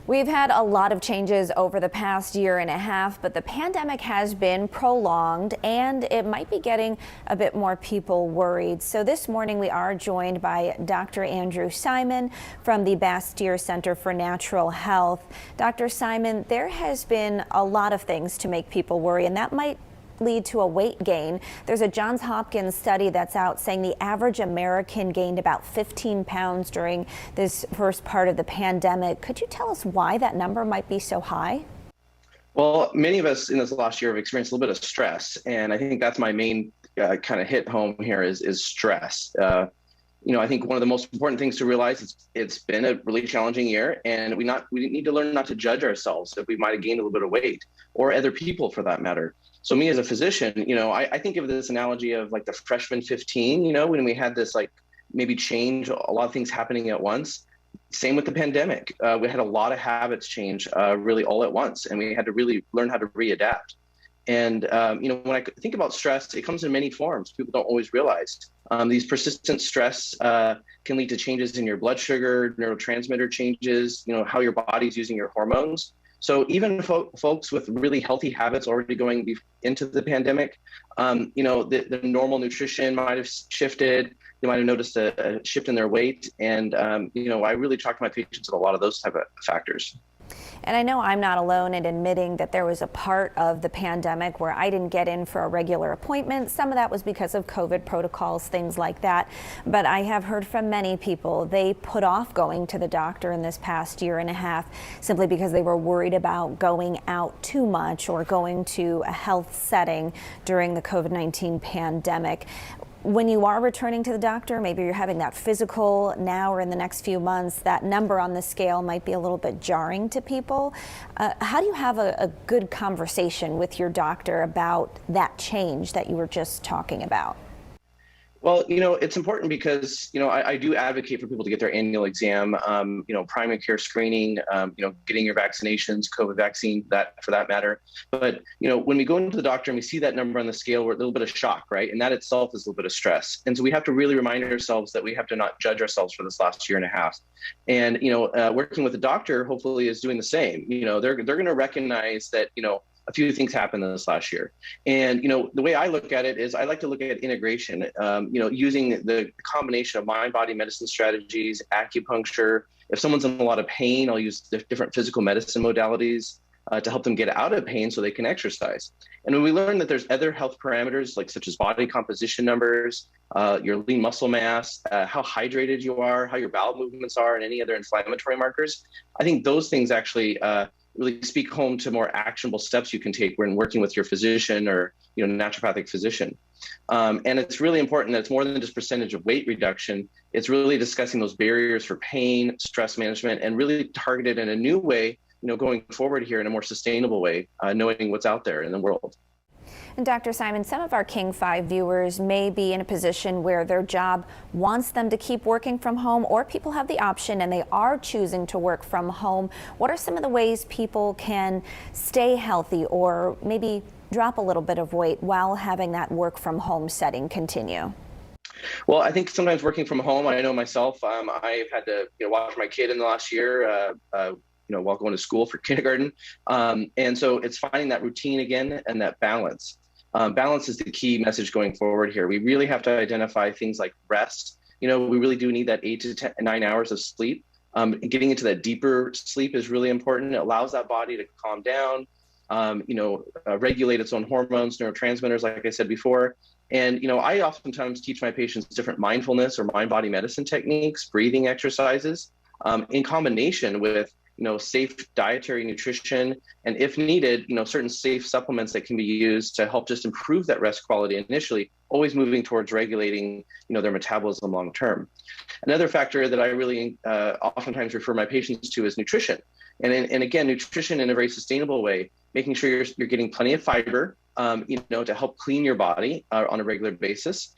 We've had a lot of changes over the past year and a half, but the pandemic has been prolonged and it might be getting a bit more people worried. So this morning we are joined by Dr. Andrew Simon from the Bastyr Center for Natural Health. Dr. Simon, there has been a lot of things to make people worry, and that might lead to a weight gain. There's a Johns Hopkins study that's out saying the average American gained about 15 pounds during this first part of the pandemic. Could you tell us why that number might be so high? Well, many of us in this last year have experienced a little bit of stress, and I think that's my main kind of hit home here is stress. I think one of the most important things to realize is it's been a really challenging year, and we need to learn not to judge ourselves if we might have gained a little bit of weight, or other people for that matter. So me as a physician, I think of this analogy of like the freshman 15, when we had this maybe change, a lot of things happening at once. Same with the pandemic. We had a lot of habits change really all at once, and we had to really learn how to readapt. And, when I think about stress, it comes in many forms. People don't always realize. These persistent stress can lead to changes in your blood sugar, neurotransmitter changes, how your body's using your hormones. So even folks with really healthy habits already going into the pandemic, the normal nutrition might have shifted. They might have noticed a shift in their weight. And, I really talk to my patients about a lot of those type of factors. And I know I'm not alone in admitting that there was a part of the pandemic where I didn't get in for a regular appointment. Some of that was because of COVID protocols, things like that. But I have heard from many people they put off going to the doctor in this past year and a half simply because they were worried about going out too much or going to a health setting during the COVID-19 pandemic. When you are returning to the doctor, maybe you're having that physical now or in the next few months, that number on the scale might be a little bit jarring to people. How do you have a good conversation with your doctor about that change that you were just talking about? Well, it's important because, I do advocate for people to get their annual exam, primary care screening, getting your vaccinations, COVID vaccine, that for that matter. But, when we go into the doctor and we see that number on the scale, we're a little bit of shock, right? And that itself is a little bit of stress. And so we have to really remind ourselves that we have to not judge ourselves for this last year and a half. And, working with a doctor hopefully is doing the same. They're going to recognize that, a few things happened in this last year. And, the way I look at it is I like to look at integration, using the combination of mind, body, medicine strategies, acupuncture. If someone's in a lot of pain, I'll use different physical medicine modalities to help them get out of pain so they can exercise. And when we learn that there's other health parameters, such as body composition numbers, your lean muscle mass, how hydrated you are, how your bowel movements are, and any other inflammatory markers, I think those things actually really speak home to more actionable steps you can take when working with your physician or naturopathic physician. And it's really important that it's more than just percentage of weight reduction. It's really discussing those barriers for pain, stress management, and really targeted in a new way, going forward here in a more sustainable way, knowing what's out there in the world. And Dr. Simon, some of our King 5 viewers may be in a position where their job wants them to keep working from home, or people have the option and they are choosing to work from home. What are some of the ways people can stay healthy or maybe drop a little bit of weight while having that work from home setting continue? Well, I think sometimes working from home, I know myself, I've had to watch my kid in the last year, while going to school for kindergarten. And so it's finding that routine again and that balance. Balance is the key message going forward here. We really have to identify things like rest. We really do need that 8 to 9 hours of sleep. Getting into that deeper sleep is really important. It allows that body to calm down, regulate its own hormones, neurotransmitters, like I said before. And, I oftentimes teach my patients different mindfulness or mind-body medicine techniques, breathing exercises, in combination with safe dietary nutrition, and if needed, certain safe supplements that can be used to help just improve that rest quality initially, always moving towards regulating, their metabolism long term. Another factor that I really oftentimes refer my patients to is nutrition. And again, nutrition in a very sustainable way, making sure you're getting plenty of fiber, to help clean your body on a regular basis,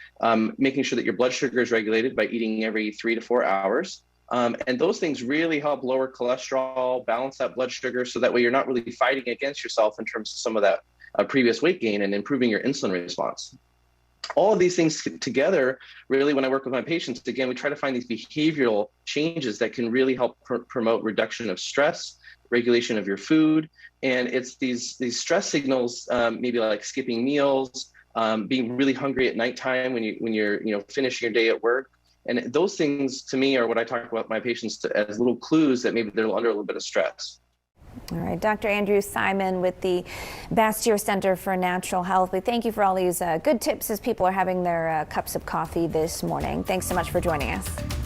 making sure that your blood sugar is regulated by eating every 3 to 4 hours. And those things really help lower cholesterol, balance that blood sugar, so that way you're not really fighting against yourself in terms of some of that previous weight gain and improving your insulin response. all of these things together, really, when I work with my patients, again, we try to find these behavioral changes that can really help promote reduction of stress, regulation of your food. And it's these stress signals, maybe like skipping meals, being really hungry at nighttime when you're finishing your day at work. And those things, to me, are what I talk about my patients as little clues that maybe they're under a little bit of stress. All right, Dr. Andrew Simon with the Bastyr Center for Natural Health. We thank you for all these good tips as people are having their cups of coffee this morning. Thanks so much for joining us.